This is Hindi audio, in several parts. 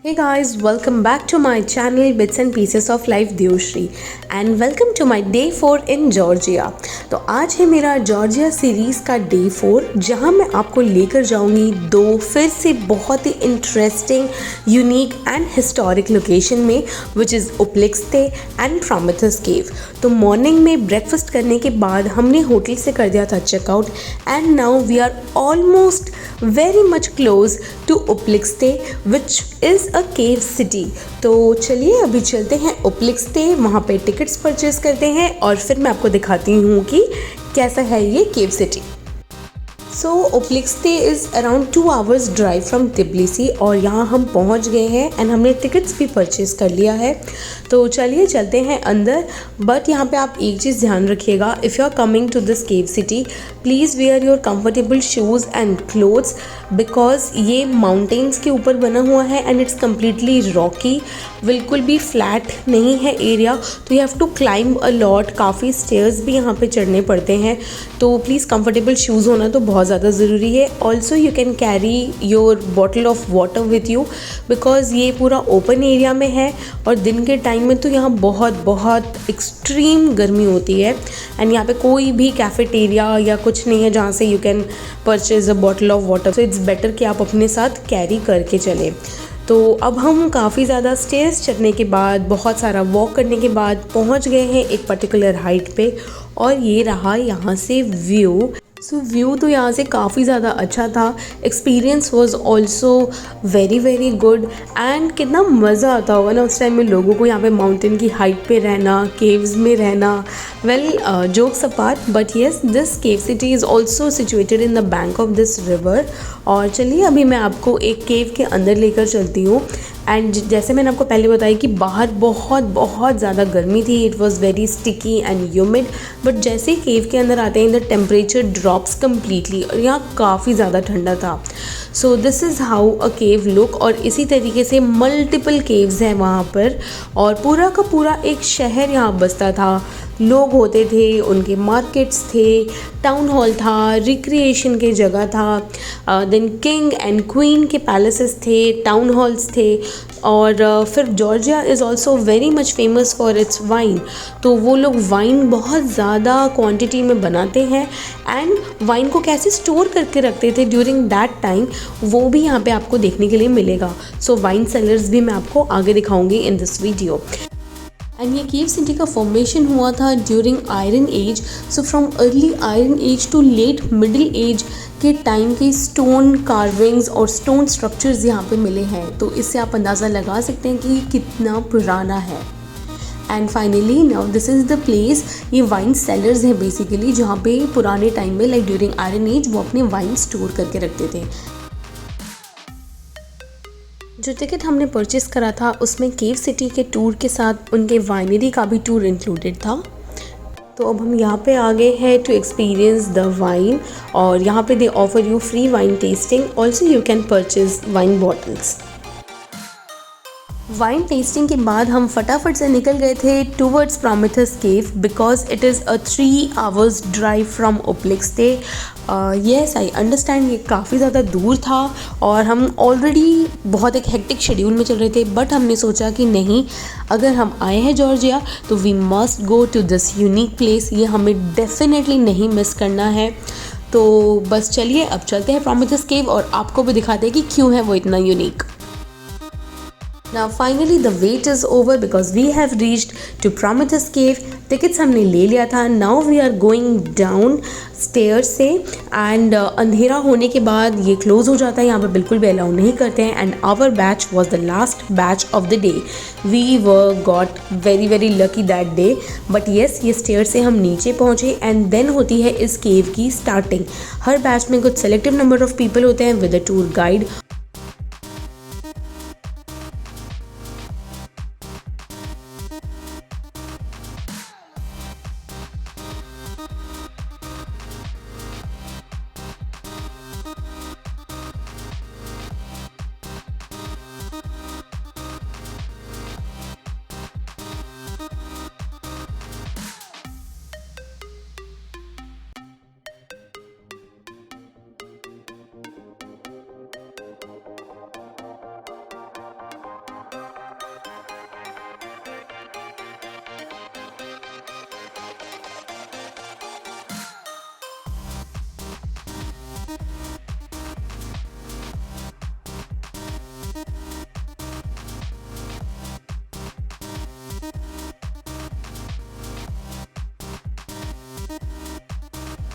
Hey guys, welcome back to my channel Bits and Pieces of Life Dioshri and welcome to my day 4 in Georgia। तो आज है मेरा जॉर्जिया सीरीज़ का डे 4 जहां मैं आपको लेकर जाऊंगी दो फिर से बहुत ही interesting unique and historic location में विच इज़ उप्लिक्सते एंड प्रॉमिथस केव। तो मॉर्निंग में ब्रेकफास्ट करने के बाद हमने होटल से कर दिया था checkout and now we are almost very much close to Uplistsikhe which is a cave city. तो चलिए अभी चलते हैं उप्लिक्सते, वहाँ पे टिकट्स परचेज करते हैं और फिर मैं आपको दिखाती हूँ कि कैसा है ये cave city. So Uplistsikhe is around 2 hours drive from Tbilisi और यहाँ हम पहुँच गए हैं एंड हमने टिकट्स भी परचेज़ कर लिया है। तो चलिए चलते हैं अंदर। बट यहाँ पे आप एक चीज़ ध्यान रखिएगा, if you are coming to this cave city please wear your comfortable shoes and clothes because ये माउंटेन्स के ऊपर बना हुआ है एंड इट्स कम्प्लीटली रॉकी, बिल्कुल भी फ्लैट नहीं है एरिया। तो you have to climb a lot, काफ़ी स्टेयर्स भी यहाँ पे चढ़ने पड़ते हैं। तो प्लीज़ कंफर्टेबल शूज़ होना तो बहुत ज़्यादा ज़रूरी है। Also you can carry your bottle of water with you because ये पूरा ओपन एरिया में है और दिन के टाइम में तो यहाँ बहुत एक्सट्रीम गर्मी होती है एंड यहाँ पे कोई भी कैफेटेरिया या कुछ नहीं है जहाँ से you can purchase a bottle of water. So it's better कि आप अपने साथ कैरी करके चलें। तो अब हम काफ़ी ज़्यादा स्टेयर्स चढ़ने के बाद, बहुत सारा वॉक करने के बाद पहुँच गए हैं एक पर्टिकुलर हाइट पे और ये रहा यहाँ से व्यू। सो व्यू तो यहाँ से काफ़ी ज़्यादा अच्छा था। Experience was also very good and कितना मज़ा आता होगा ना उस टाइम में लोगों को यहाँ पे माउंटेन की हाइट पे रहना, केव्स में रहना। Well jokes apart but yes this cave city is also situated in the bank of this river. और चलिए अभी मैं आपको एक केव के अंदर लेकर चलती हूँ। एंड जैसे मैंने आपको पहले बताया कि बाहर बहुत ज़्यादा गर्मी थी, it was very sticky and humid. But जैसे ही केव के अंदर आते हैं द टेम्परेचर ड्रॉप्स कम्प्लीटली और यहाँ काफ़ी ज़्यादा ठंडा था। So this is how a cave look. और इसी तरीके से मल्टीपल केव्स हैं वहाँ पर और पूरा का पूरा एक शहर यहाँ बसता था। लोग होते थे, उनके मार्केट्स थे, टाउन हॉल था, रिक्रिएशन की जगह था, देन किंग एंड क्वीन के पैलेसेस थे, टाउन हॉल्स थे। और फिर Georgia is also very much famous for its wine. तो वो लोग वाइन बहुत ज़्यादा क्वांटिटी में बनाते हैं एंड वाइन को कैसे स्टोर करके रखते थे ड्यूरिंग दैट टाइम वो भी यहाँ पे आपको देखने के लिए मिलेगा। सो वाइन सेलर्स भी मैं आपको आगे दिखाऊंगी इन दिस वीडियो। एंड ये केव सिटी का फॉर्मेशन हुआ था during iron age. So from early iron age to late middle age के टाइम के स्टोन कार्विंग्स और स्टोन स्ट्रक्चर्स यहाँ पे मिले हैं। तो इससे आप अंदाज़ा लगा सकते हैं कि कितना पुराना है। And finally now this is the place, ये वाइन सेलर्स हैं बेसिकली जहाँ पे पुराने टाइम में लाइक ड्यूरिंग आयरन एज वो अपने वाइन स्टोर करके रखते थे। जो टिकट हमने परचेस करा था उसमें केव सिटी के टूर के साथ उनके वाइनरी का भी टूर इंक्लूडेड था। तो अब हम यहाँ पे आ गए हैं टू एक्सपीरियंस द वाइन और यहाँ पे they offer you free wine tasting, also you can purchase wine bottles. Wine tasting के बाद हम फटाफट से निकल गए थे towards Prometheus cave because it is a 3 hours drive from Uplistsikhe. Yes I understand ये काफ़ी ज़्यादा दूर था और हम ऑलरेडी बहुत एक हेक्टिक शेड्यूल में चल रहे थे। बट हमने सोचा कि नहीं, अगर हम आए हैं जॉर्जिया तो we must go to this unique place, ये हमें डेफिनेटली नहीं मिस करना है। तो बस चलिए अब चलते हैं प्रॉमिथस केव और आपको भी दिखाते हैं कि क्यों है वो इतना unique. Now finally the wait is over because we have reached to Prometheus Cave। Tickets हमने ले लिया था। Now we are going down stairs से एंड अंधेरा होने के बाद ये क्लोज हो जाता है, यहाँ पे बिल्कुल भी अलाउ नहीं करते हैं। And our batch was the last batch of the day. We were got very lucky that day. But yes ये स्टेयर से हम नीचे पहुँचे एंड देन होती है इस केव की स्टार्टिंग। हर बैच में कुछ सेलेक्टिव नंबर ऑफ पीपल होते हैं विद अ टूर गाइड।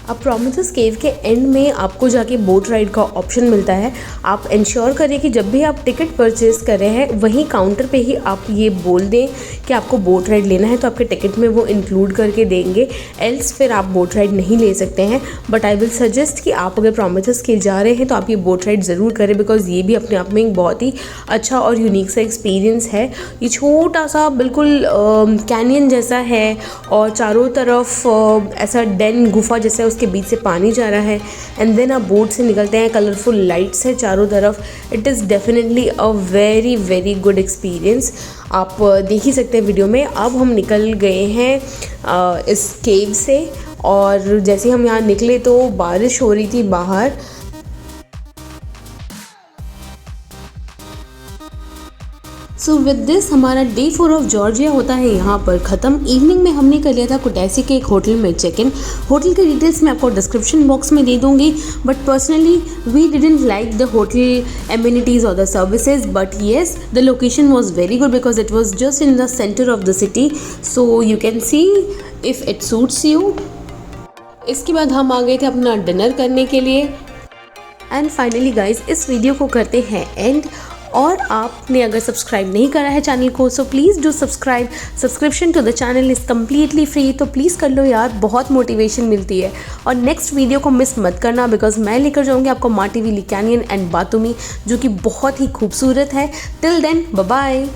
अब प्रोमिथस केव के एंड में आपको जाके बोट राइड का ऑप्शन मिलता है। आप इंश्योर करें कि जब भी आप टिकट परचेज़ कर रहे हैं वहीं काउंटर पे ही आप ये बोल दें कि आपको बोट राइड लेना है, तो आपके टिकट में वो इंक्लूड करके देंगे, एल्स फिर आप बोट राइड नहीं ले सकते हैं। बट आई विल सजेस्ट कि आप अगर प्रोमिथस केव जा रहे हैं तो आप ये बोट राइड ज़रूर करें, बिकॉज़ ये भी अपने आप में एक बहुत ही अच्छा और यूनिक सा एक्सपीरियंस है। ये छोटा सा बिल्कुल कैनियन जैसा है और चारों तरफ ऐसा डेन गुफा जैसा उसके बीच से पानी जा रहा है, एंड देन आप बोट से निकलते हैं, कलरफुल लाइट्स है चारों तरफ। It is definitely a very very good experience. आप देख ही सकते हैं वीडियो में। अब हम निकल गए हैं इस केव से, और जैसे हम यहाँ निकले तो बारिश हो रही थी बाहर। सो विद दिस हमारा डे 4 ऑफ जॉर्जिया होता है यहाँ पर ख़त्म। इवनिंग में हमने कर लिया था कुटैसी के एक होटल में चेक इन। होटल के डिटेल्स मैं आपको डिस्क्रिप्शन बॉक्स में दे दूँगी, but personally we didn't like the hotel amenities और the services, but yes the location was very good because it was just in the centre of the city, so you can see if it suits you. इसके बाद हम आ गए थे अपना डिनर करने के लिए। एंड फाइनली गाइज इस वीडियो को करते हैं एंड, और आपने अगर सब्सक्राइब नहीं करा है चैनल को so please do subscribe. Subscription to the channel is completely free, तो प्लीज़ कर लो यार, बहुत मोटिवेशन मिलती है। और नेक्स्ट वीडियो को मिस मत करना, बिकॉज मैं लेकर जाऊँगी आपको माटीवीली कैनियन एंड बातुमी, जो कि बहुत ही खूबसूरत है। Till then bye bye.